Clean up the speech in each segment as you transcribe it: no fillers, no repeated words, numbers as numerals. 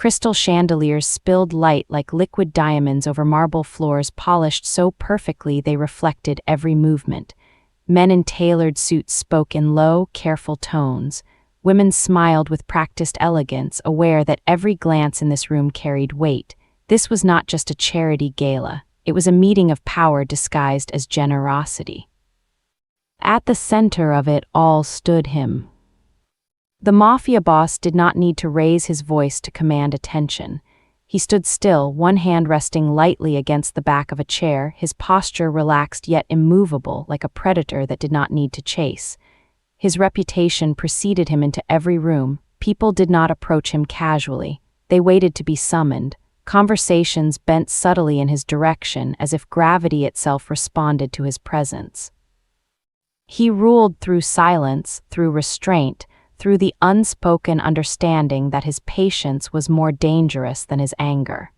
Crystal chandeliers spilled light like liquid diamonds over marble floors polished so perfectly they reflected every movement. Men in tailored suits spoke in low, careful tones. Women smiled with practiced elegance, aware that every glance in this room carried weight. This was not just a charity gala. It was a meeting of power disguised as generosity. At the center of it all stood him. The Mafia boss did not need to raise his voice to command attention. He stood still, one hand resting lightly against the back of a chair, his posture relaxed yet immovable, like a predator that did not need to chase. His reputation preceded him into every room. People did not approach him casually. They waited to be summoned. Conversations bent subtly in his direction, as if gravity itself responded to his presence. He ruled through silence, through restraint, through the unspoken understanding that his patience was more dangerous than his anger.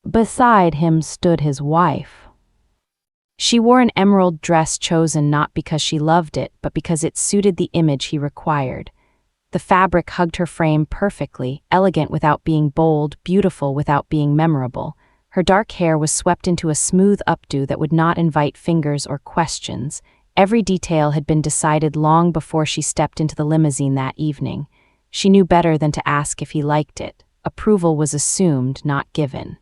Beside him stood his wife. She wore an emerald dress chosen not because she loved it, but because it suited the image he required. The fabric hugged her frame perfectly, elegant without being bold, beautiful without being memorable. Her dark hair was swept into a smooth updo that would not invite fingers or questions. Every detail had been decided long before she stepped into the limousine that evening. She knew better than to ask if he liked it. Approval was assumed, not given.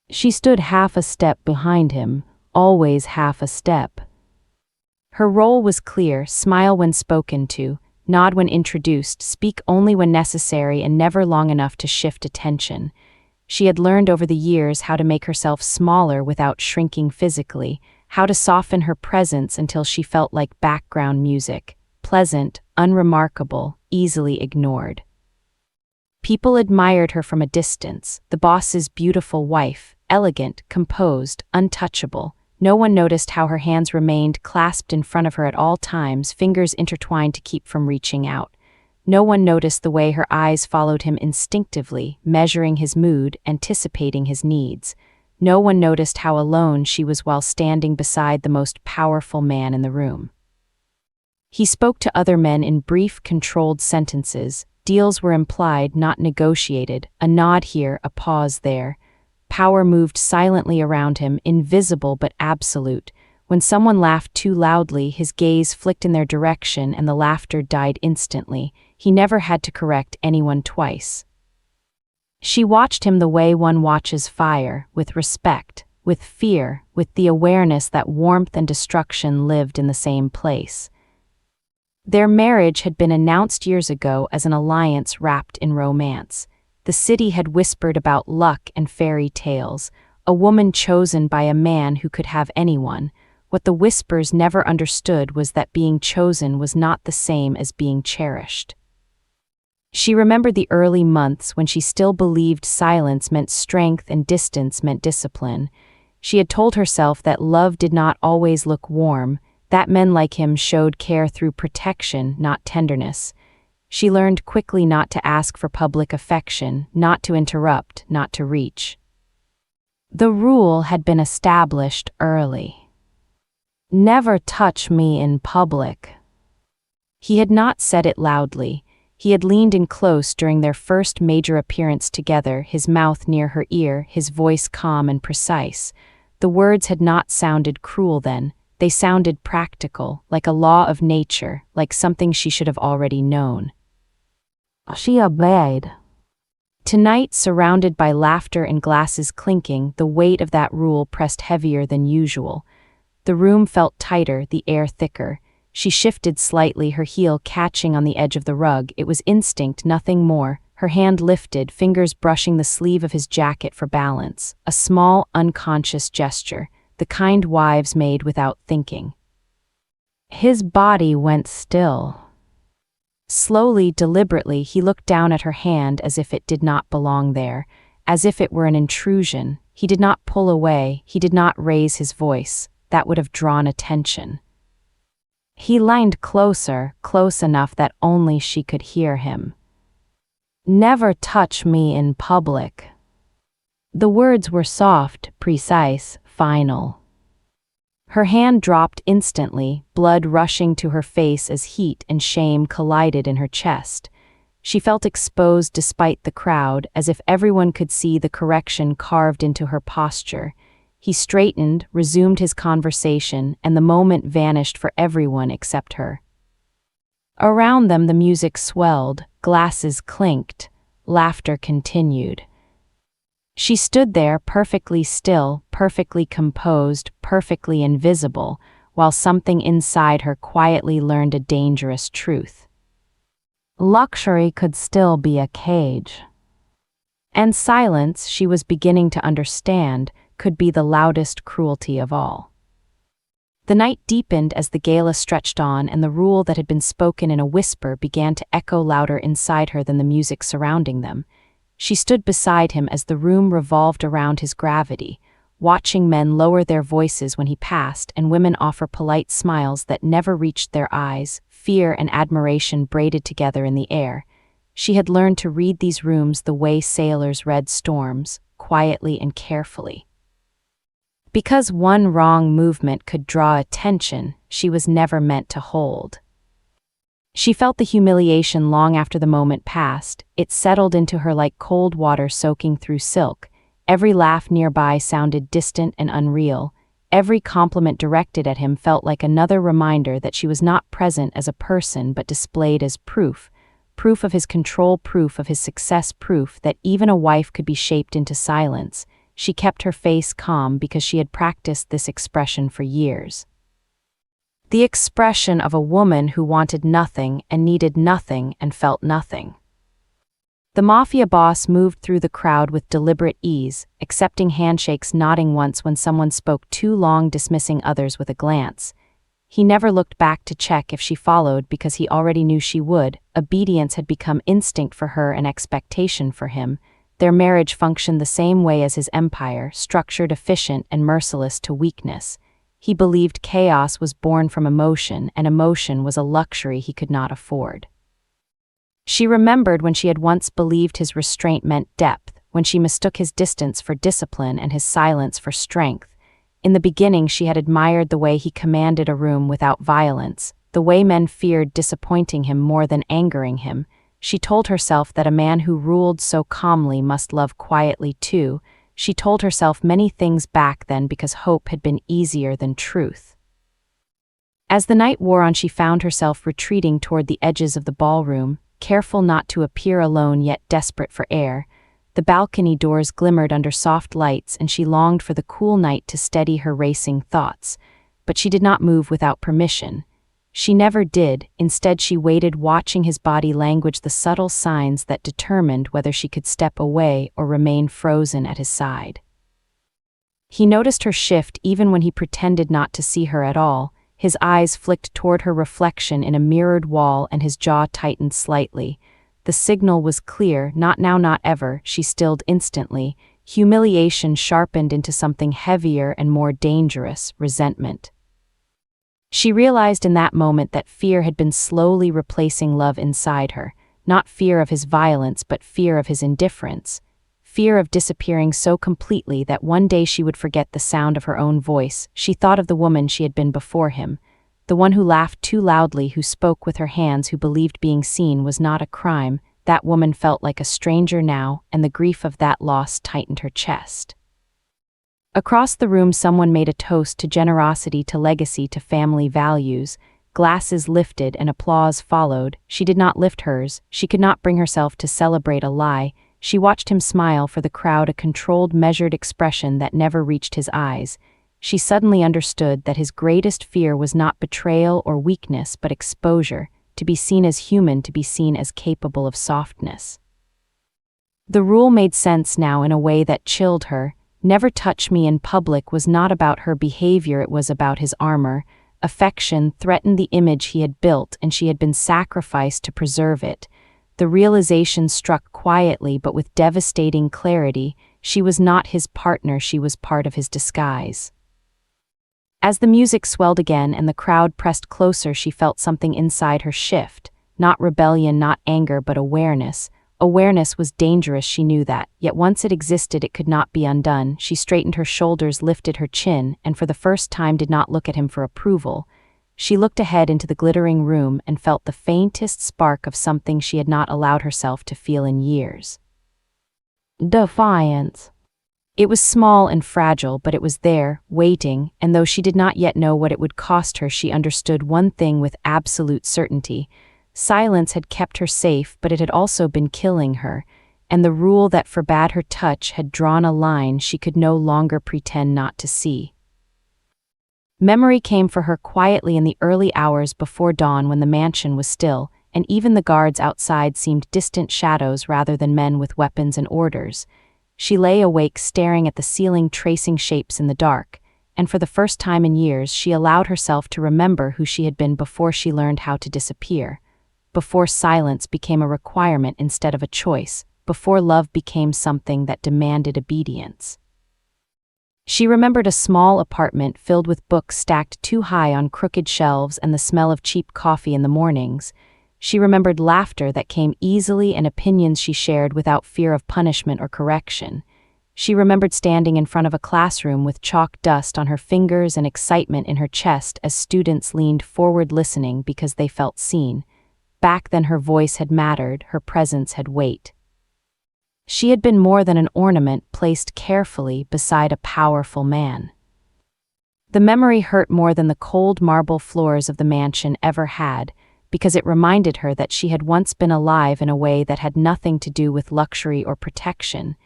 She stood half a step behind him, always half a step. Her role was clear: smile when spoken to, nod when introduced, speak only when necessary, and never long enough to shift attention. She had learned over the years how to make herself smaller without shrinking physically, how to soften her presence until she felt like background music, pleasant, unremarkable, easily ignored. People admired her from a distance, the boss's beautiful wife, elegant, composed, untouchable. No one noticed how her hands remained clasped in front of her at all times, fingers intertwined to keep from reaching out. No one noticed the way her eyes followed him instinctively, measuring his mood, anticipating his needs. No one noticed how alone she was while standing beside the most powerful man in the room. He spoke to other men in brief, controlled sentences. Deals were implied, not negotiated. A nod here, a pause there. Power moved silently around him, invisible but absolute. When someone laughed too loudly, his gaze flicked in their direction and the laughter died instantly. He never had to correct anyone twice. She watched him the way one watches fire, with respect, with fear, with the awareness that warmth and destruction lived in the same place. Their marriage had been announced years ago as an alliance wrapped in romance. The city had whispered about luck and fairy tales, a woman chosen by a man who could have anyone. What the whispers never understood was that being chosen was not the same as being cherished. She remembered the early months when she still believed silence meant strength and distance meant discipline. She had told herself that love did not always look warm, that men like him showed care through protection, not tenderness. She learned quickly not to ask for public affection, not to interrupt, not to reach. The rule had been established early. Never touch me in public. He had not said it loudly. He had leaned in close during their first major appearance together, his mouth near her ear, his voice calm and precise. The words had not sounded cruel then. They sounded practical, like a law of nature, like something she should have already known. She obeyed. Tonight, surrounded by laughter and glasses clinking, the weight of that rule pressed heavier than usual. The room felt tighter, the air thicker. She shifted slightly, her heel catching on the edge of the rug. It was instinct, nothing more. Her hand lifted, fingers brushing the sleeve of his jacket for balance. A small, unconscious gesture, the kind wives made without thinking. His body went still. Slowly, deliberately, he looked down at her hand as if it did not belong there, as if it were an intrusion. He did not pull away, he did not raise his voice. That would have drawn attention. He leaned closer, close enough that only she could hear him. Never touch me in public. The words were soft, precise, final. Her hand dropped instantly, blood rushing to her face as heat and shame collided in her chest. She felt exposed despite the crowd, as if everyone could see the correction carved into her posture. He straightened, resumed his conversation, and the moment vanished for everyone except her. Around them the music swelled, glasses clinked, laughter continued. She stood there perfectly still, perfectly composed, perfectly invisible, while something inside her quietly learned a dangerous truth. Luxury could still be a cage. And silence, she was beginning to understand, could be the loudest cruelty of all. The night deepened as the gala stretched on, and the rule that had been spoken in a whisper began to echo louder inside her than the music surrounding them. She stood beside him as the room revolved around his gravity, watching men lower their voices when he passed and women offer polite smiles that never reached their eyes, fear and admiration braided together in the air. She had learned to read these rooms the way sailors read storms, quietly and carefully. Because one wrong movement could draw attention, she was never meant to hold. She felt the humiliation long after the moment passed. It settled into her like cold water soaking through silk. Every laugh nearby sounded distant and unreal. Every compliment directed at him felt like another reminder that she was not present as a person but displayed as proof. Proof of his control, proof of his success, proof that even a wife could be shaped into silence. She kept her face calm because she had practiced this expression for years. The expression of a woman who wanted nothing and needed nothing and felt nothing. The Mafia boss moved through the crowd with deliberate ease, accepting handshakes, nodding once when someone spoke too long, dismissing others with a glance. He never looked back to check if she followed because he already knew she would. Obedience had become instinct for her and expectation for him. Their marriage functioned the same way as his empire, structured, efficient, and merciless to weakness. He believed chaos was born from emotion, and emotion was a luxury he could not afford. She remembered when she had once believed his restraint meant depth, when she mistook his distance for discipline and his silence for strength. In the beginning, she had admired the way he commanded a room without violence, the way men feared disappointing him more than angering him. She told herself that a man who ruled so calmly must love quietly too. She told herself many things back then because hope had been easier than truth. As the night wore on, she found herself retreating toward the edges of the ballroom, careful not to appear alone yet desperate for air. The balcony doors glimmered under soft lights, and she longed for the cool night to steady her racing thoughts. But she did not move without permission. She never did. Instead, she waited, watching his body language, the subtle signs that determined whether she could step away or remain frozen at his side. He noticed her shift even when he pretended not to see her at all. His eyes flicked toward her reflection in a mirrored wall, and his jaw tightened slightly. The signal was clear: not now, not ever. She stilled instantly. Humiliation sharpened into something heavier and more dangerous: resentment. She realized in that moment that fear had been slowly replacing love inside her, not fear of his violence but fear of his indifference, fear of disappearing so completely that one day she would forget the sound of her own voice. She thought of the woman she had been before him, the one who laughed too loudly, who spoke with her hands, who believed being seen was not a crime. That woman felt like a stranger now, and the grief of that loss tightened her chest. Across the room, someone made a toast to generosity, to legacy, to family values. Glasses lifted and applause followed. She did not lift hers. She could not bring herself to celebrate a lie. She watched him smile for the crowd, a controlled, measured expression that never reached his eyes. She suddenly understood that his greatest fear was not betrayal or weakness, but exposure, to be seen as human, to be seen as capable of softness. The rule made sense now in a way that chilled her. Never touch me in public was not about her behavior, it was about his armor. Affection threatened the image he had built, and she had been sacrificed to preserve it. The realization struck quietly but with devastating clarity. She was not his partner, she was part of his disguise. As the music swelled again and the crowd pressed closer, she felt something inside her shift. Not rebellion, not anger, but awareness. Awareness was dangerous, she knew that, yet once it existed it could not be undone. She straightened her shoulders, lifted her chin, and for the first time did not look at him for approval. She looked ahead into the glittering room and felt the faintest spark of something she had not allowed herself to feel in years. Defiance. It was small and fragile, but it was there, waiting, and though she did not yet know what it would cost her, she understood one thing with absolute certainty. Silence had kept her safe, but it had also been killing her, and the rule that forbade her touch had drawn a line she could no longer pretend not to see. Memory came for her quietly in the early hours before dawn when the mansion was still, and even the guards outside seemed distant shadows rather than men with weapons and orders. She lay awake staring at the ceiling, tracing shapes in the dark, and for the first time in years she allowed herself to remember who she had been before she learned how to disappear, before silence became a requirement instead of a choice, before love became something that demanded obedience. She remembered a small apartment filled with books stacked too high on crooked shelves and the smell of cheap coffee in the mornings. She remembered laughter that came easily and opinions she shared without fear of punishment or correction. She remembered standing in front of a classroom with chalk dust on her fingers and excitement in her chest as students leaned forward listening because they felt seen. Back then her voice had mattered, her presence had weight. She had been more than an ornament placed carefully beside a powerful man. The memory hurt more than the cold marble floors of the mansion ever had, because it reminded her that she had once been alive in a way that had nothing to do with luxury or protection.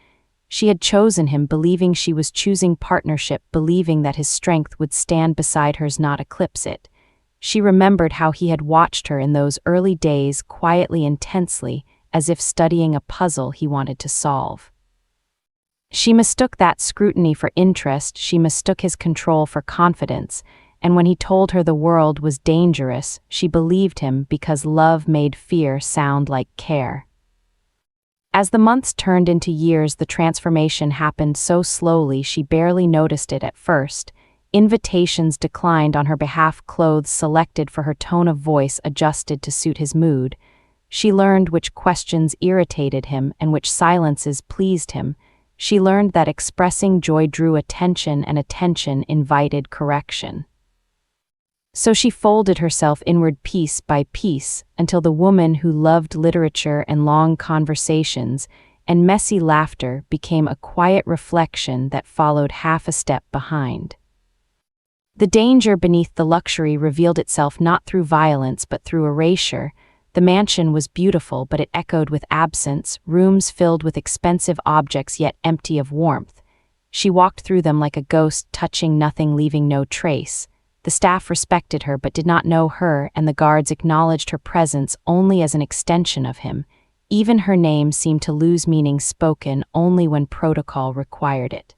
She had chosen him believing she was choosing partnership, believing that his strength would stand beside hers, not eclipse it. She remembered how he had watched her in those early days quietly, intensely, as if studying a puzzle he wanted to solve. She mistook that scrutiny for interest, she mistook his control for confidence, and when he told her the world was dangerous, she believed him because love made fear sound like care. As the months turned into years, the transformation happened so slowly she barely noticed it at first. Invitations declined on her behalf, clothes selected for her tone of voice adjusted to suit his mood. She learned which questions irritated him and which silences pleased him. She learned that expressing joy drew attention and attention invited correction. So she folded herself inward piece by piece until the woman who loved literature and long conversations and messy laughter became a quiet reflection that followed half a step behind. The danger beneath the luxury revealed itself not through violence but through erasure. The mansion was beautiful, but it echoed with absence, rooms filled with expensive objects yet empty of warmth. She walked through them like a ghost, touching nothing, leaving no trace. The staff respected her but did not know her, and the guards acknowledged her presence only as an extension of him. Even her name seemed to lose meaning, spoken only when protocol required it.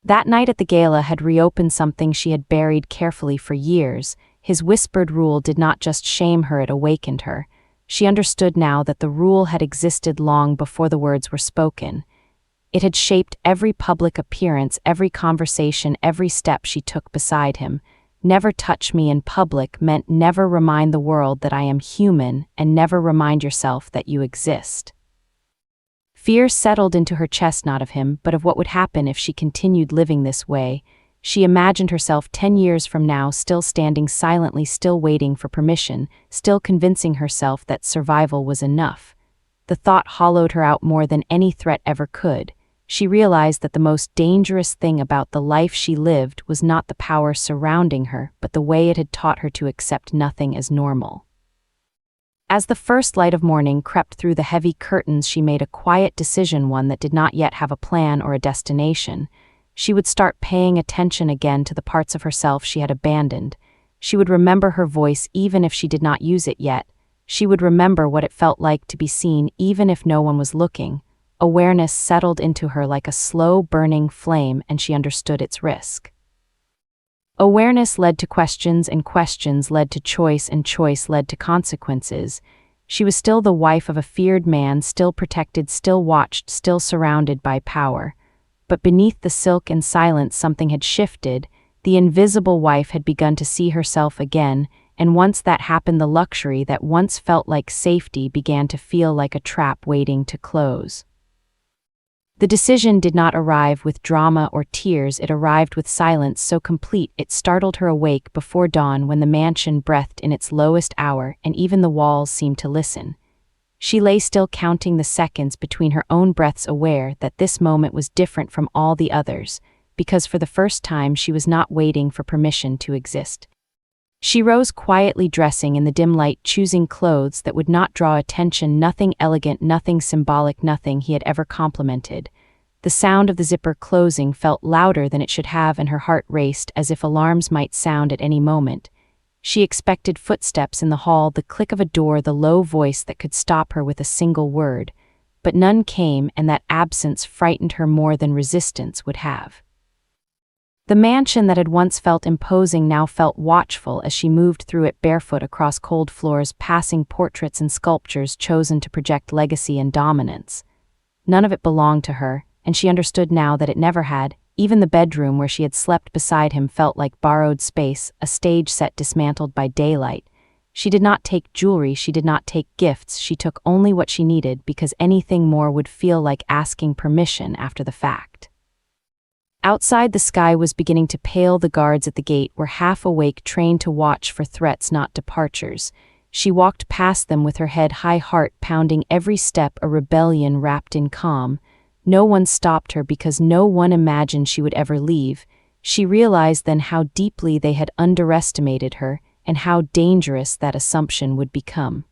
That night at the gala had reopened something she had buried carefully for years. His whispered rule did not just shame her, it awakened her. She understood now that the rule had existed long before the words were spoken. It had shaped every public appearance, every conversation, every step she took beside him. Never touch me in public meant never remind the world that I am human, and never remind yourself that you exist. Fear settled into her chest, not of him, but of what would happen if she continued living this way. She imagined herself 10 years from now still standing silently, still waiting for permission, still convincing herself that survival was enough. The thought hollowed her out more than any threat ever could. She realized that the most dangerous thing about the life she lived was not the power surrounding her, but the way it had taught her to accept nothing as normal. As the first light of morning crept through the heavy curtains, she made a quiet decision, one that did not yet have a plan or a destination. She would start paying attention again to the parts of herself she had abandoned. She would remember her voice even if she did not use it yet. She would remember what it felt like to be seen even if no one was looking. Awareness settled into her like a slow burning flame, and she understood its risk. Awareness led to questions, and questions led to choice, and choice led to consequences. She was still the wife of a feared man, still protected, still watched, still surrounded by power. But beneath the silk and silence something had shifted. The invisible wife had begun to see herself again, and once that happened, the luxury that once felt like safety began to feel like a trap waiting to close. The decision did not arrive with drama or tears, it arrived with silence so complete it startled her awake before dawn when the mansion breathed in its lowest hour and even the walls seemed to listen. She lay still counting the seconds between her own breaths, aware that this moment was different from all the others, because for the first time she was not waiting for permission to exist. She rose quietly, dressing in the dim light, choosing clothes that would not draw attention, nothing elegant, nothing symbolic, nothing he had ever complimented. The sound of the zipper closing felt louder than it should have, and her heart raced as if alarms might sound at any moment. She expected footsteps in the hall, the click of a door, the low voice that could stop her with a single word. But none came, and that absence frightened her more than resistance would have. The mansion that had once felt imposing now felt watchful as she moved through it barefoot across cold floors, passing portraits and sculptures chosen to project legacy and dominance. None of it belonged to her, and she understood now that it never had. Even the bedroom where she had slept beside him felt like borrowed space, a stage set dismantled by daylight. She did not take jewelry, she did not take gifts, she took only what she needed, because anything more would feel like asking permission after the fact. Outside, the sky was beginning to pale. The guards at the gate were half awake, trained to watch for threats, not departures. She walked past them with her head high, heart pounding every step, a rebellion wrapped in calm. No one stopped her because no one imagined she would ever leave. She realized then how deeply they had underestimated her and how dangerous that assumption would become.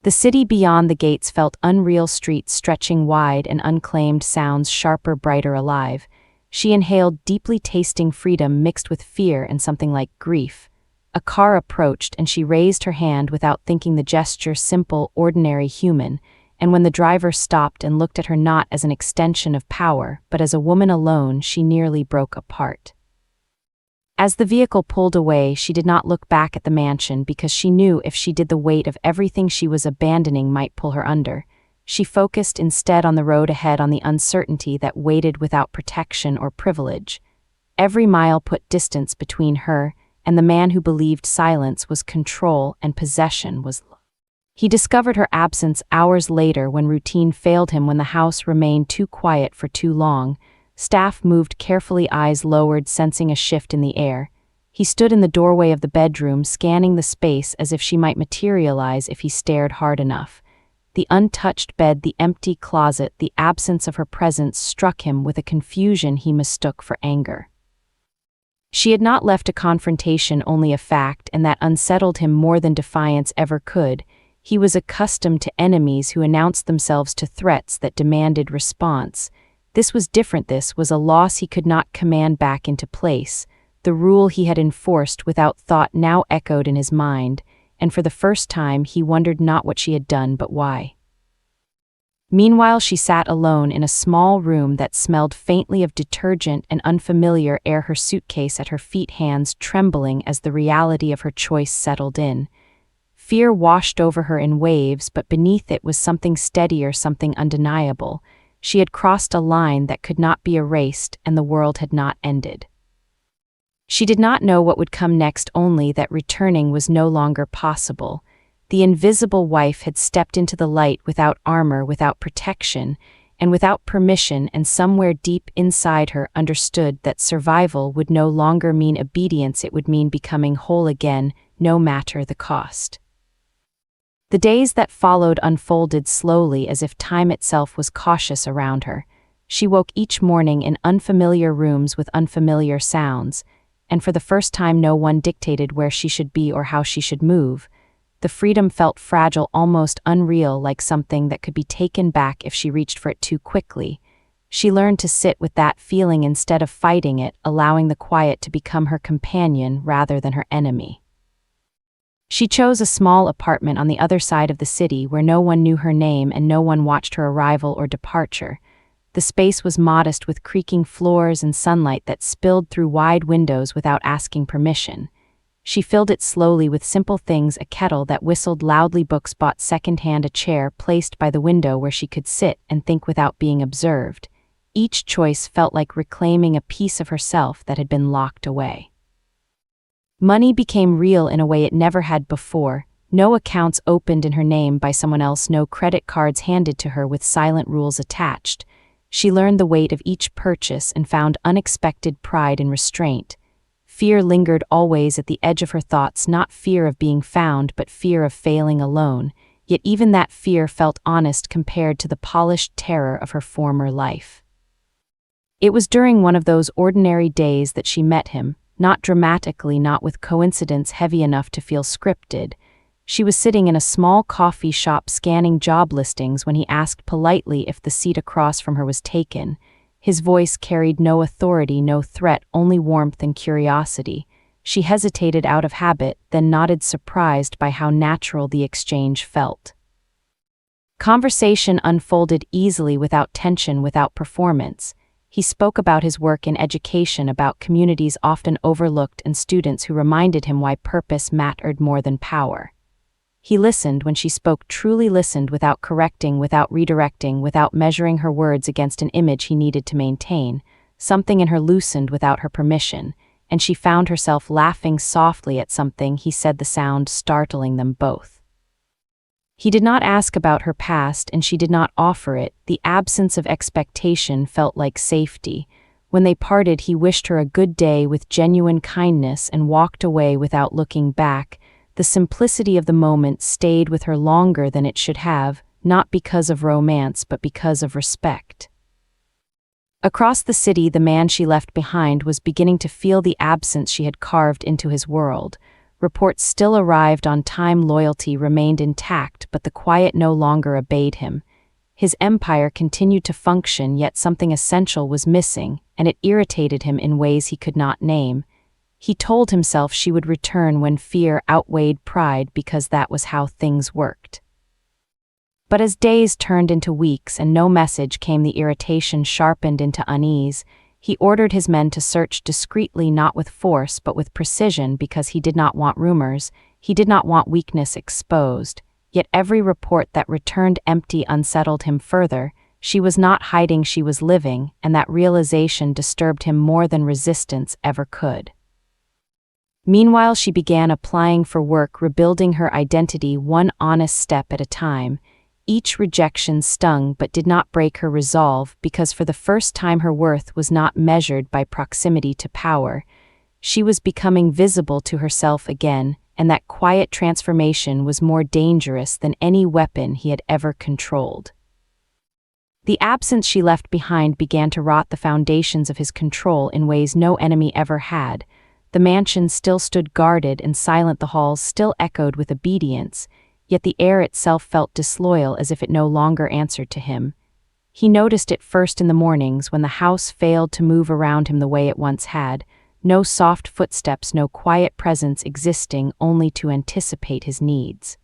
The city beyond the gates felt unreal, streets stretching wide and unclaimed, sounds sharper, brighter, alive. She inhaled deeply, tasting freedom mixed with fear and something like grief. A car approached and she raised her hand without thinking, the gesture simple, ordinary, human. And when the driver stopped and looked at her not as an extension of power, but as a woman alone, she nearly broke apart. As the vehicle pulled away, she did not look back at the mansion because she knew if she did, the weight of everything she was abandoning might pull her under. She focused instead on the road ahead, on the uncertainty that waited without protection or privilege. Every mile put distance between her and the man who believed silence was control and possession was love. He discovered her absence hours later when routine failed him, when the house remained too quiet for too long. Staff moved carefully, eyes lowered, sensing a shift in the air. He stood in the doorway of the bedroom, scanning the space as if she might materialize if he stared hard enough. The untouched bed, the empty closet, the absence of her presence struck him with a confusion he mistook for anger. She had not left a confrontation, only a fact, and that unsettled him more than defiance ever could. He was accustomed to enemies who announced themselves, to threats that demanded response. This was different. This was a loss he could not command back into place. The rule he had enforced without thought now echoed in his mind, and for the first time he wondered not what she had done but why. Meanwhile, she sat alone in a small room that smelled faintly of detergent and unfamiliar air, her suitcase at her feet, hands trembling as the reality of her choice settled in. Fear washed over her in waves, but beneath it was something steadier, something undeniable. She had crossed a line that could not be erased, and the world had not ended. She did not know what would come next, only that returning was no longer possible. The invisible wife had stepped into the light without armor, without protection, and without permission, and somewhere deep inside her understood that survival would no longer mean obedience, it would mean becoming whole again, no matter the cost. The days that followed unfolded slowly, as if time itself was cautious around her. She woke each morning in unfamiliar rooms with unfamiliar sounds, and for the first time no one dictated where she should be or how she should move. The freedom felt fragile, almost unreal, like something that could be taken back if she reached for it too quickly. She learned to sit with that feeling instead of fighting it, allowing the quiet to become her companion rather than her enemy. She chose a small apartment on the other side of the city where no one knew her name and no one watched her arrival or departure. The space was modest, with creaking floors and sunlight that spilled through wide windows without asking permission. She filled it slowly with simple things: a kettle that whistled loudly, books bought secondhand, a chair placed by the window where she could sit and think without being observed. Each choice felt like reclaiming a piece of herself that had been locked away. Money became real in a way it never had before. No accounts opened in her name by someone else, no credit cards handed to her with silent rules attached. She learned the weight of each purchase and found unexpected pride in restraint. Fear lingered always at the edge of her thoughts, not fear of being found, but fear of failing alone, yet even that fear felt honest compared to the polished terror of her former life. It was during one of those ordinary days that she met him, not dramatically, not with coincidence heavy enough to feel scripted. She was sitting in a small coffee shop scanning job listings when he asked politely if the seat across from her was taken. His voice carried no authority, no threat, only warmth and curiosity. She hesitated out of habit, then nodded, surprised by how natural the exchange felt. Conversation unfolded easily, without tension, without performance. He spoke about his work in education, about communities often overlooked and students who reminded him why purpose mattered more than power. He listened when she spoke, truly listened, without correcting, without redirecting, without measuring her words against an image he needed to maintain. Something in her loosened without her permission, and she found herself laughing softly at something he said, the sound startling them both. He did not ask about her past, and she did not offer it. The absence of expectation felt like safety. When they parted, he wished her a good day with genuine kindness and walked away without looking back. The simplicity of the moment stayed with her longer than it should have, not because of romance but because of respect. Across the city, the man she left behind was beginning to feel the absence she had carved into his world. Reports still arrived on time, loyalty remained intact, but the quiet no longer obeyed him. His empire continued to function, yet something essential was missing, and it irritated him in ways he could not name. He told himself she would return when fear outweighed pride, because that was how things worked. But as days turned into weeks and no message came, the irritation sharpened into unease. He ordered his men to search discreetly, not with force but with precision, because he did not want rumors, he did not want weakness exposed. Yet every report that returned empty unsettled him further. She was not hiding, she was living, and that realization disturbed him more than resistance ever could. Meanwhile, she began applying for work, rebuilding her identity one honest step at a time. Each rejection stung but did not break her resolve, because for the first time her worth was not measured by proximity to power. She was becoming visible to herself again, and that quiet transformation was more dangerous than any weapon he had ever controlled. The absence she left behind began to rot the foundations of his control in ways no enemy ever had. The mansion still stood guarded and silent, the halls still echoed with obedience, yet the air itself felt disloyal, as if it no longer answered to him. He noticed it first in the mornings when the house failed to move around him the way it once had, no soft footsteps, no quiet presence existing only to anticipate his needs.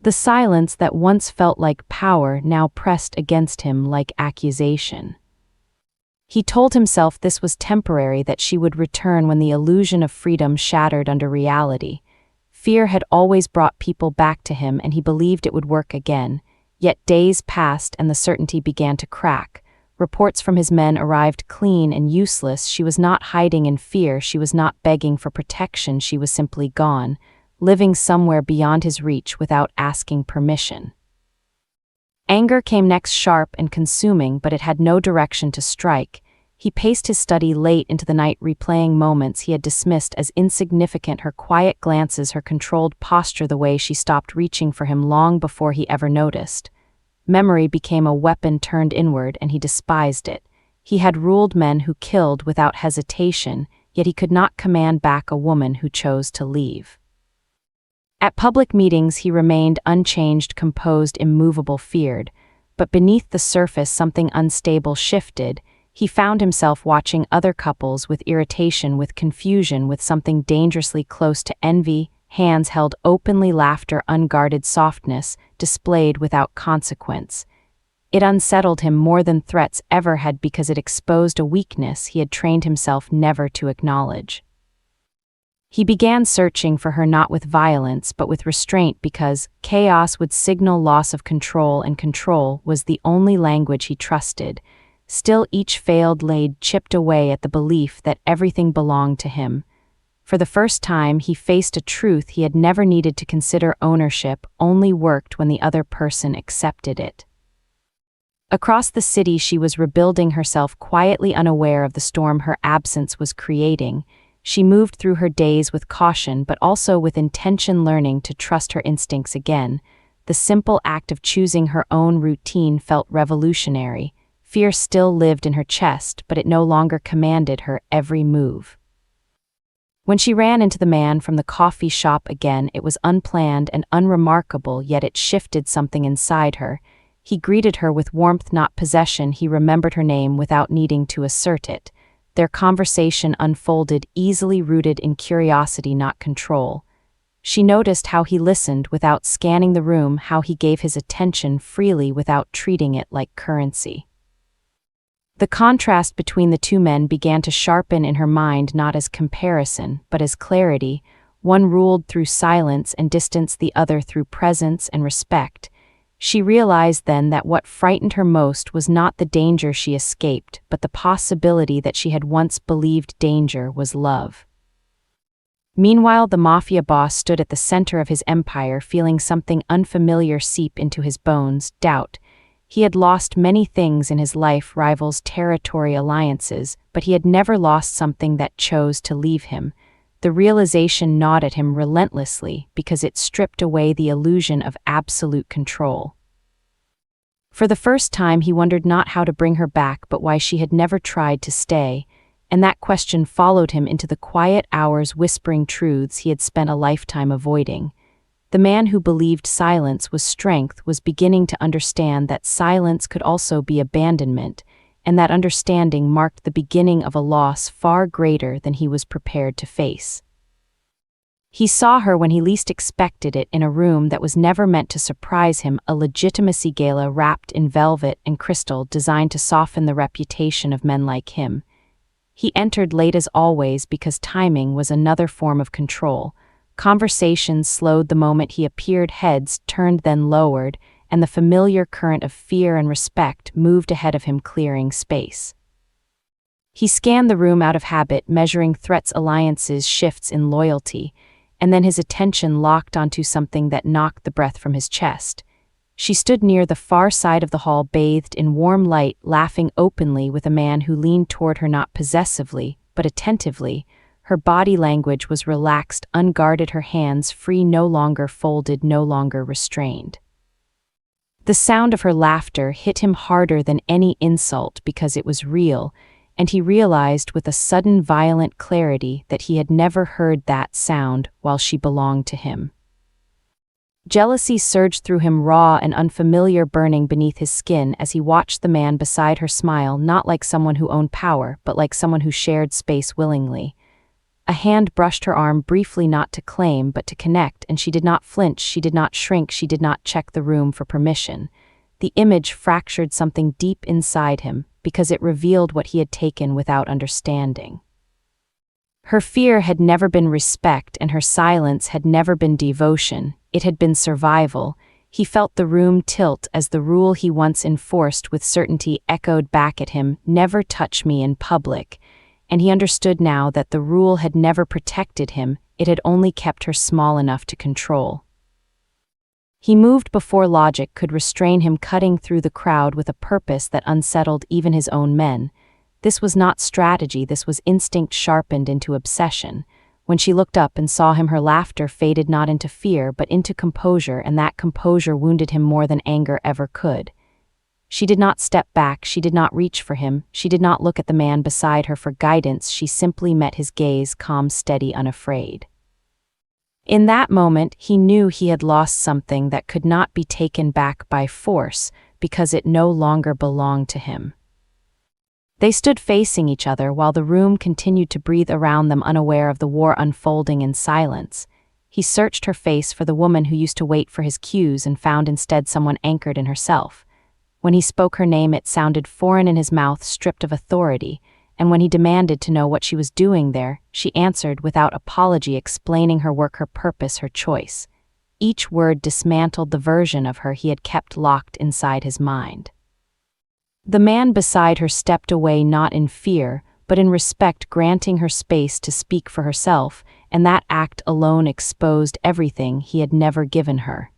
The silence that once felt like power now pressed against him like accusation. He told himself this was temporary, that she would return when the illusion of freedom shattered under reality. Fear had always brought people back to him, and he believed it would work again. Yet days passed and the certainty began to crack. Reports from his men arrived clean and useless. She was not hiding in fear, she was not begging for protection, she was simply gone, living somewhere beyond his reach without asking permission. Anger came next, sharp and consuming, but it had no direction to strike. He paced his study late into the night, replaying moments he had dismissed as insignificant, her quiet glances, her controlled posture, the way she stopped reaching for him long before he ever noticed. Memory became a weapon turned inward, and he despised it. He had ruled men who killed without hesitation, yet he could not command back a woman who chose to leave. At public meetings he remained unchanged, composed, immovable, feared. But beneath the surface something unstable shifted. He found himself watching other couples with irritation, with confusion, with something dangerously close to envy, hands held openly, laughter, unguarded softness, displayed without consequence. It unsettled him more than threats ever had, because it exposed a weakness he had trained himself never to acknowledge. He began searching for her, not with violence but with restraint, because chaos would signal loss of control, and control was the only language he trusted. Still, each failed laid chipped away at the belief that everything belonged to him. For the first time, he faced a truth he had never needed to consider: ownership only worked when the other person accepted it. Across the city, she was rebuilding herself, quietly unaware of the storm her absence was creating. She moved through her days with caution, but also with intention, learning to trust her instincts again. The simple act of choosing her own routine felt revolutionary. Fear still lived in her chest, but it no longer commanded her every move. When she ran into the man from the coffee shop again, it was unplanned and unremarkable, yet it shifted something inside her. He greeted her with warmth, not possession. He remembered her name without needing to assert it. Their conversation unfolded, easily rooted in curiosity, not control. She noticed how he listened without scanning the room, how he gave his attention freely without treating it like currency. The contrast between the two men began to sharpen in her mind, not as comparison, but as clarity. One ruled through silence and distance, the other through presence and respect. She realized then that what frightened her most was not the danger she escaped, but the possibility that she had once believed danger was love. Meanwhile, the Mafia boss stood at the center of his empire, feeling something unfamiliar seep into his bones: doubt. He had lost many things in his life: rivals, territory, alliances, but he had never lost something that chose to leave him. The realization gnawed at him relentlessly because it stripped away the illusion of absolute control. For the first time, he wondered not how to bring her back, but why she had never tried to stay, and that question followed him into the quiet hours, whispering truths he had spent a lifetime avoiding. The man who believed silence was strength was beginning to understand that silence could also be abandonment, and that understanding marked the beginning of a loss far greater than he was prepared to face. He saw her when he least expected it, in a room that was never meant to surprise him, a legitimacy gala wrapped in velvet and crystal designed to soften the reputation of men like him. He entered late as always because timing was another form of control. Conversations slowed the moment he appeared, heads turned then lowered, and the familiar current of fear and respect moved ahead of him, clearing space. He scanned the room out of habit, measuring threats, alliances, shifts in loyalty, and then his attention locked onto something that knocked the breath from his chest. She stood near the far side of the hall, bathed in warm light, laughing openly with a man who leaned toward her, not possessively, but attentively. Her body language was relaxed, unguarded, her hands free, no longer folded, no longer restrained. The sound of her laughter hit him harder than any insult because it was real, and he realized with a sudden violent clarity that he had never heard that sound while she belonged to him. Jealousy surged through him, raw and unfamiliar, burning beneath his skin as he watched the man beside her smile, not like someone who owned power, but like someone who shared space willingly. A hand brushed her arm briefly, not to claim, but to connect, and she did not flinch, she did not shrink, she did not check the room for permission. The image fractured something deep inside him, because it revealed what he had taken without understanding. Her fear had never been respect, and her silence had never been devotion. It had been survival. He felt the room tilt as the rule he once enforced with certainty echoed back at him: never touch me in public. And he understood now that the rule had never protected him, it had only kept her small enough to control. He moved before logic could restrain him, cutting through the crowd with a purpose that unsettled even his own men. This was not strategy, this was instinct sharpened into obsession. When she looked up and saw him, her laughter faded not into fear but into composure, and that composure wounded him more than anger ever could. She did not step back, she did not reach for him, she did not look at the man beside her for guidance, she simply met his gaze, calm, steady, unafraid. In that moment, he knew he had lost something that could not be taken back by force, because it no longer belonged to him. They stood facing each other while the room continued to breathe around them, unaware of the war unfolding in silence. He searched her face for the woman who used to wait for his cues and found instead someone anchored in herself. When he spoke her name, it sounded foreign in his mouth, stripped of authority, and when he demanded to know what she was doing there, she answered without apology, explaining her work, her purpose, her choice. Each word dismantled the version of her he had kept locked inside his mind. The man beside her stepped away, not in fear, but in respect, granting her space to speak for herself, and that act alone exposed everything he had never given her.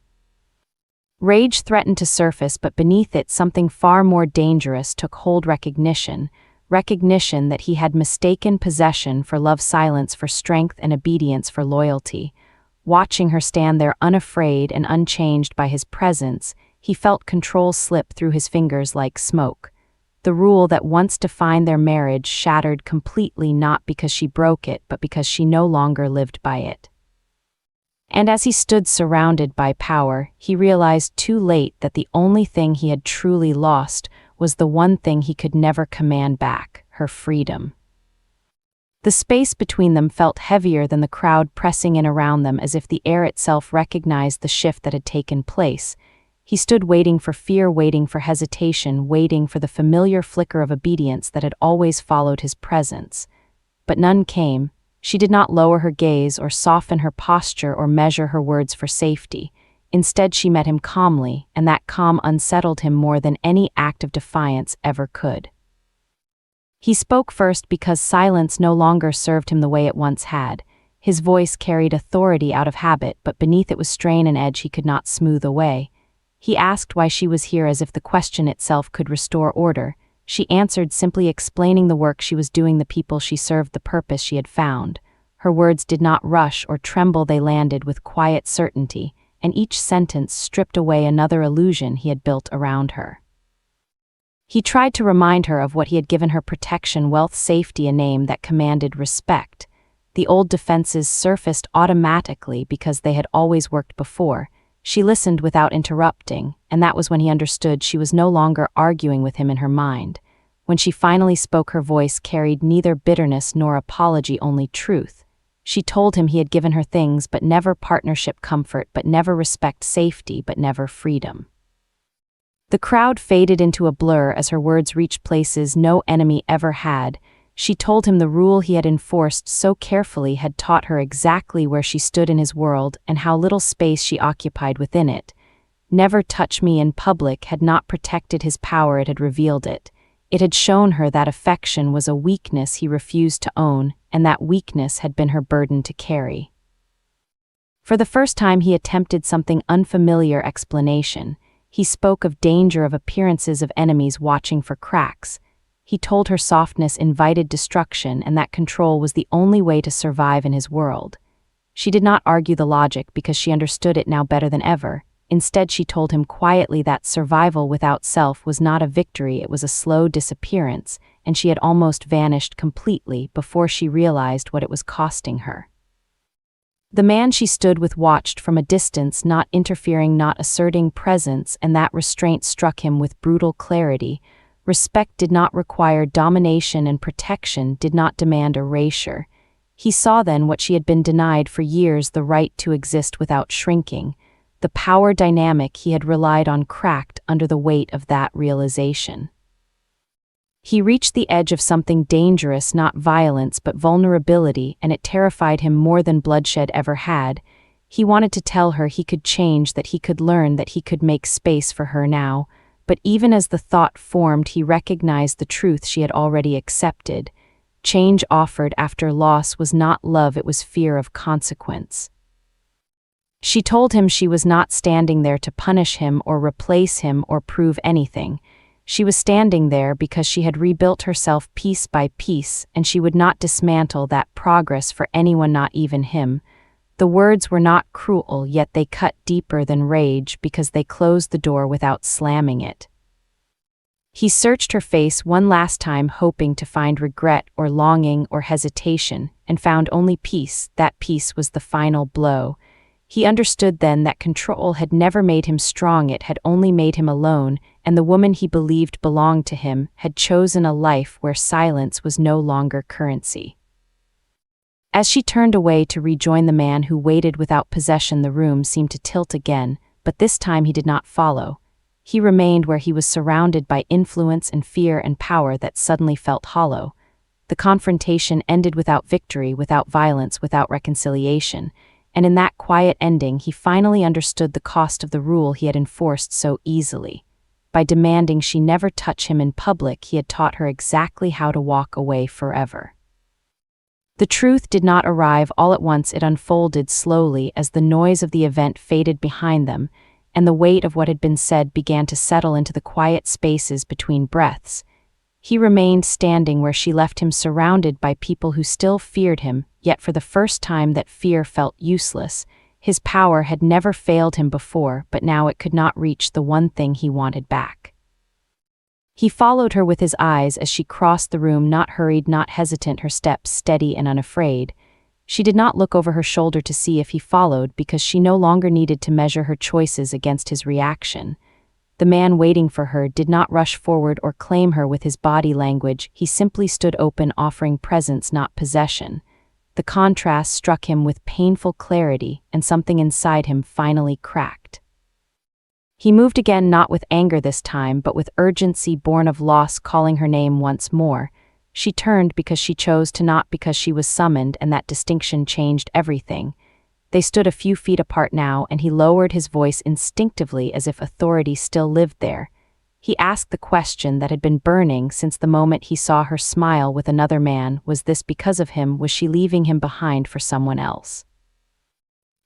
Rage threatened to surface, but beneath it something far more dangerous took hold: recognition that he had mistaken possession for love, silence for strength, and obedience for loyalty. Watching her stand there unafraid and unchanged by his presence, he felt control slip through his fingers like smoke. The rule that once defined their marriage shattered completely, not because she broke it, but because she no longer lived by it. And as he stood surrounded by power, he realized too late that the only thing he had truly lost was the one thing he could never command back: her freedom. The space between them felt heavier than the crowd pressing in around them, as if the air itself recognized the shift that had taken place. He stood waiting for fear, waiting for hesitation, waiting for the familiar flicker of obedience that had always followed his presence. But none came. She did not lower her gaze or soften her posture or measure her words for safety. Instead, she met him calmly, and that calm unsettled him more than any act of defiance ever could. He spoke first because silence no longer served him the way it once had. His voice carried authority out of habit, but beneath it was strain and edge he could not smooth away. He asked why she was here, as if the question itself could restore order. She answered, simply explaining the work she was doing, the people she served, the purpose she had found. Her words did not rush or tremble, they landed with quiet certainty, and each sentence stripped away another illusion he had built around her. He tried to remind her of what he had given her: protection, wealth, safety, a name that commanded respect. The old defenses surfaced automatically because they had always worked before. She listened without interrupting, and that was when he understood she was no longer arguing with him in her mind. When she finally spoke, her voice carried neither bitterness nor apology, only truth. She told him he had given her things, but never partnership, comfort, but never respect, safety, but never freedom. The crowd faded into a blur as her words reached places no enemy ever had. She told him the rule he had enforced so carefully had taught her exactly where she stood in his world and how little space she occupied within it. Never touch me in public had not protected his power, it had revealed it. It had shown her that affection was a weakness he refused to own, and that weakness had been her burden to carry. For the first time he attempted something unfamiliar: explanation. He spoke of danger, of appearances, of enemies watching for cracks. He told her softness invited destruction, and that control was the only way to survive in his world. She did not argue the logic because she understood it now better than ever. Instead, she told him quietly that survival without self was not a victory, it was a slow disappearance, and she had almost vanished completely before she realized what it was costing her. The man she stood with watched from a distance, not interfering, not asserting presence, and that restraint struck him with brutal clarity. Respect did not require domination, and protection did not demand erasure. He saw then what she had been denied for years: the right to exist without shrinking. The power dynamic he had relied on cracked under the weight of that realization. He reached the edge of something dangerous, not violence but vulnerability, and it terrified him more than bloodshed ever had. He wanted to tell her he could change, that he could learn, that he could make space for her now. But even as the thought formed, he recognized the truth she had already accepted. Change offered after loss was not love, it was fear of consequence. She told him she was not standing there to punish him or replace him or prove anything. She was standing there because she had rebuilt herself piece by piece, and she would not dismantle that progress for anyone, not even him. The words were not cruel, yet they cut deeper than rage because they closed the door without slamming it. He searched her face one last time, hoping to find regret or longing or hesitation, and found only peace. That peace was the final blow. He understood then that control had never made him strong, it had only made him alone, and the woman he believed belonged to him had chosen a life where silence was no longer currency. As she turned away to rejoin the man who waited without possession, the room seemed to tilt again, but this time he did not follow. He remained where he was, surrounded by influence and fear and power that suddenly felt hollow. The confrontation ended without victory, without violence, without reconciliation, and in that quiet ending he finally understood the cost of the rule he had enforced so easily. By demanding she never touch him in public, he had taught her exactly how to walk away forever. The truth did not arrive all at once, it unfolded slowly as the noise of the event faded behind them, and the weight of what had been said began to settle into the quiet spaces between breaths. He remained standing where she left him, surrounded by people who still feared him, yet for the first time that fear felt useless. His power had never failed him before, but now it could not reach the one thing he wanted back. He followed her with his eyes as she crossed the room, not hurried, not hesitant, her steps steady and unafraid. She did not look over her shoulder to see if he followed, because she no longer needed to measure her choices against his reaction. The man waiting for her did not rush forward or claim her with his body language. He simply stood open, offering presence, not possession. The contrast struck him with painful clarity, and something inside him finally cracked. He moved again, not with anger this time, but with urgency born of loss, calling her name once more. She turned because she chose to, not because she was summoned, and that distinction changed everything. They stood a few feet apart now, and he lowered his voice instinctively as if authority still lived there. He asked the question that had been burning since the moment he saw her smile with another man. Was this because of him? Was she leaving him behind for someone else?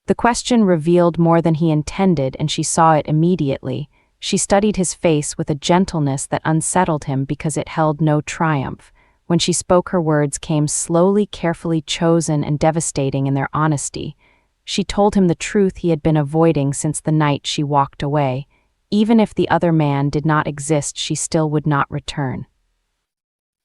The question revealed more than he intended, and she saw it immediately. She studied his face with a gentleness that unsettled him because it held no triumph. When she spoke, her words came slowly, carefully chosen, and devastating in their honesty. She told him the truth he had been avoiding since the night she walked away. Even if the other man did not exist, she still would not return.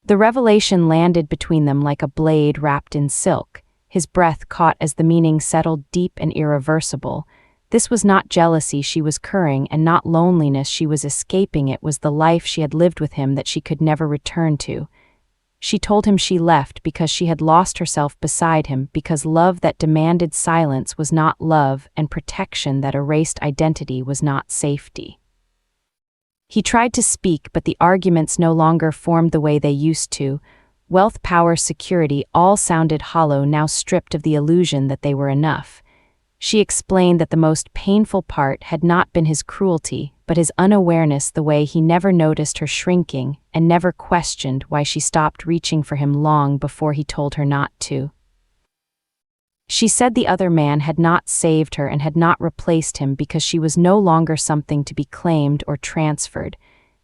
The revelation landed between them like a blade wrapped in silk. His breath caught as the meaning settled deep and irreversible. This was not jealousy she was curing, and not loneliness she was escaping. It was the life she had lived with him that she could never return to. She told him she left because she had lost herself beside him, because love that demanded silence was not love, and protection that erased identity was not safety. He tried to speak, but the arguments no longer formed the way they used to. Wealth, power, security all sounded hollow, now stripped of the illusion that they were enough. She explained that the most painful part had not been his cruelty, but his unawareness, the way he never noticed her shrinking and never questioned why she stopped reaching for him long before he told her not to. She said the other man had not saved her and had not replaced him because she was no longer something to be claimed or transferred.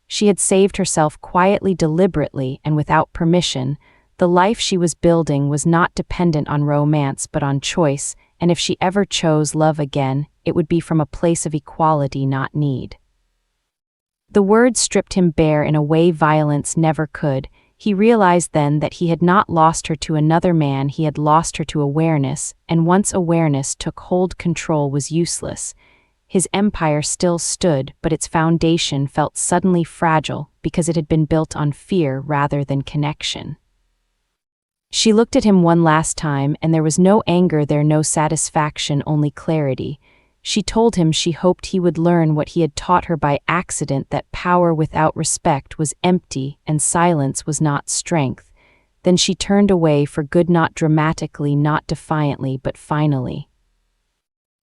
She had saved herself quietly, deliberately, and without permission. The life she was building was not dependent on romance but on choice, and if she ever chose love again, it would be from a place of equality, not need. The words stripped him bare in a way violence never could. He realized then that he had not lost her to another man, he had lost her to awareness, and once awareness took hold, control was useless. His empire still stood, but its foundation felt suddenly fragile because it had been built on fear rather than connection. She looked at him one last time, and there was no anger there, no satisfaction, only clarity. She told him she hoped he would learn what he had taught her by accident, that power without respect was empty and silence was not strength. Then she turned away for good, not dramatically, not defiantly, but finally.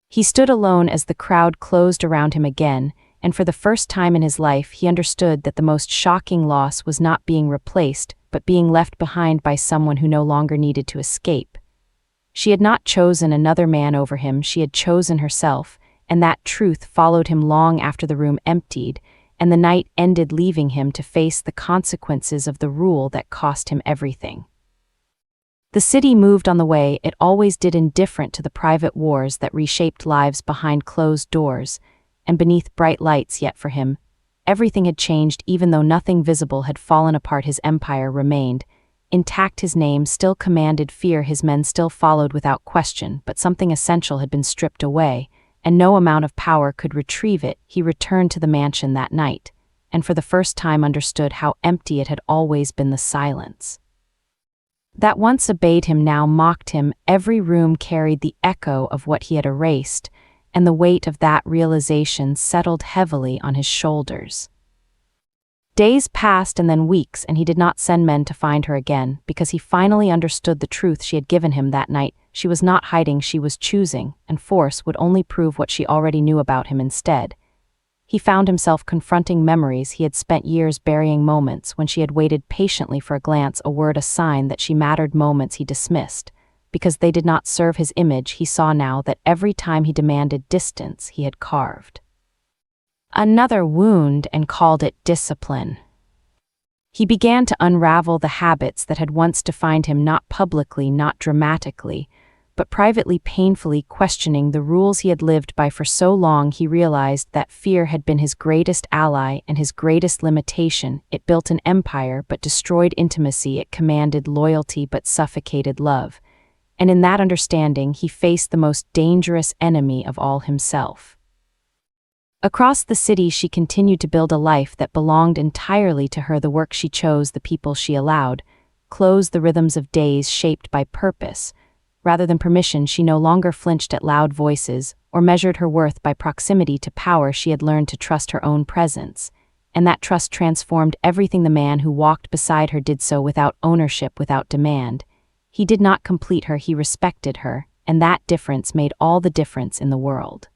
He stood alone as the crowd closed around him again, and for the first time in his life he understood that the most shocking loss was not being replaced, but being left behind by someone who no longer needed to escape. She had not chosen another man over him, she had chosen herself, and that truth followed him long after the room emptied, and the night ended, leaving him to face the consequences of the rule that cost him everything. The city moved on the way it always did, indifferent to the private wars that reshaped lives behind closed doors, and beneath bright lights. Yet for him, everything had changed. Even though nothing visible had fallen apart, his empire remained intact. His name still commanded fear, his men still followed without question, but something essential had been stripped away, and no amount of power could retrieve it. He returned to the mansion that night, and for the first time understood how empty it had always been. The silence that once obeyed him now mocked him. Every room carried the echo of what he had erased, and the weight of that realization settled heavily on his shoulders. Days passed and then weeks, and he did not send men to find her again, because he finally understood the truth she had given him that night. She was not hiding, she was choosing, and force would only prove what she already knew about him instead. He found himself confronting memories he had spent years burying, moments when she had waited patiently for a glance, a word, a sign that she mattered, moments he dismissed. Because they did not serve his image, he saw now that every time he demanded distance, he had carved another wound and called it discipline. He began to unravel the habits that had once defined him, not publicly, not dramatically, but privately, painfully questioning the rules he had lived by for so long. He realized that fear had been his greatest ally and his greatest limitation. It built an empire but destroyed intimacy. It commanded loyalty but suffocated love. And in that understanding, he faced the most dangerous enemy of all, himself. Across the city, she continued to build a life that belonged entirely to her, the work she chose, the people she allowed, closed the rhythms of days shaped by purpose. Rather than permission, she no longer flinched at loud voices or measured her worth by proximity to power. She had learned to trust her own presence, and that trust transformed everything. The man who walked beside her did so without ownership, without demand. He did not complete her, he respected her, and that difference made all the difference in the world.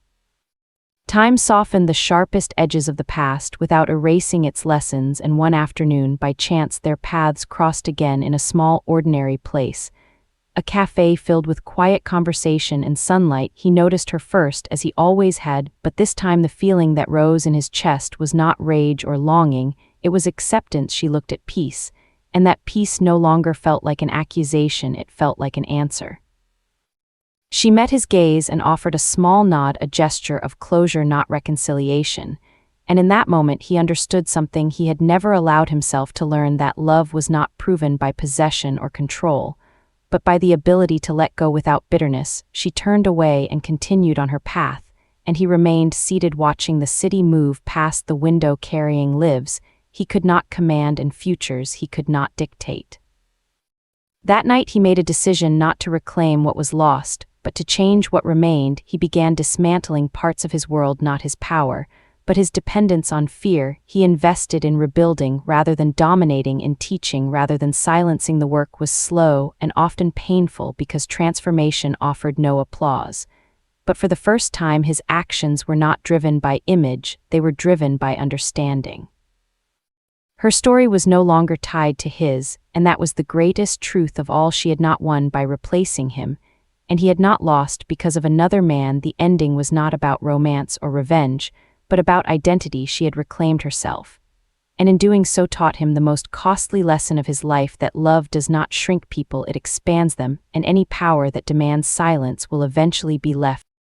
Time softened the sharpest edges of the past without erasing its lessons, and one afternoon, by chance, their paths crossed again in a small, ordinary place. A cafe filled with quiet conversation and sunlight. He noticed her first, as he always had, but this time the feeling that rose in his chest was not rage or longing, it was acceptance. She looked at peace, and that peace no longer felt like an accusation, it felt like an answer. She met his gaze and offered a small nod, a gesture of closure, not reconciliation. And in that moment he understood something he had never allowed himself to learn, that love was not proven by possession or control, but by the ability to let go without bitterness. She turned away and continued on her path, and he remained seated watching the city move past the window, carrying lives he could not command and futures he could not dictate. That night he made a decision not to reclaim what was lost, but to change what remained. He began dismantling parts of his world, not his power, but his dependence on fear. He invested in rebuilding rather than dominating, in teaching rather than silencing. The work was slow and often painful because transformation offered no applause. But for the first time, his actions were not driven by image, they were driven by understanding. Her story was no longer tied to his, and that was the greatest truth of all. She had not won by replacing him, and he had not lost because of another man. The ending was not about romance or revenge, but about identity. She had reclaimed herself, and in doing so taught him the most costly lesson of his life, that love does not shrink people, it expands them, and any power that demands silence will eventually be left